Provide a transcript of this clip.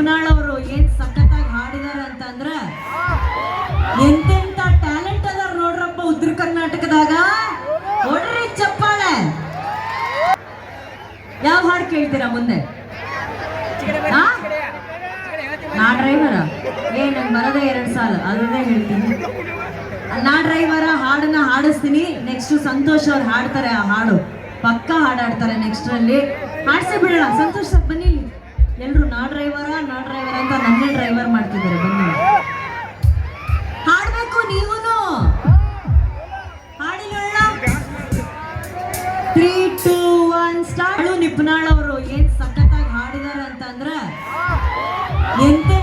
ನಿಪುಣಾಳ್ ಅವರು ಏನ್ ಸಖತ್ತಾಗಿ ಹಾಡಿದಾರ ಅಂತಂದ್ರ ಎಂತೆಂತ ಟ್ಯಾಲೆಂಟ್ ಅದಾರ ನೋಡ್ರಪ್ಪ ಉತ್ತರ ಕರ್ನಾಟಕದಾಗ. ನೋಡ್ರಿ ಚಪ್ಪಾಳೆ. ಯಾವ ಹಾಡು ಕೇಳ್ತೀರಾ ಮುಂದೆ? ನಾ ಡ್ರೈವರ ನಂಗೆ ಬರೋದೇ 2 ಸಾಲ, ಅದನ್ನೇ ಹೇಳ್ತೀನಿ. ನಾ ಡ್ರೈವರ ಹಾಡನ್ನ ಹಾಡಿಸ್ತೀನಿ. ನೆಕ್ಸ್ಟ್ ಸಂತೋಷ್ ಅವ್ರು ಹಾಡ್ತಾರೆ, ಆ ಹಾಡು ಪಕ್ಕ ಹಾಡಾಡ್ತಾರೆ ನೆಕ್ಸ್ಟ್ ಅಲ್ಲಿ. ಹಾಡ್ಸೇ ಬಿಡೋಣ. ಸಂತೋಷ್ ಸರ್ ಬನ್ನಿ. ಎಲ್ರು ನಾ ಡ್ರೈವರ ಅಂತ ನನ್ನೇ ಡ್ರೈವರ್ ಮಾಡ್ತಿದ್ದಾರೆ. ಬನ್ನಿ ಹಾಡ್ಬೇಕು. ನೀವೂನು ಹಾಡಿ ನೋಡೋಣ. 3, 2, 1 ಸ್ಟಾರ್ಟ್. ನಿಪುಣಾಳ್ ಅವರು ಏನ್ ಸಖತ್ತಾಗಿ ಹಾಡಿದಾರ ಅಂತಂದ್ರ ಎಂತೆ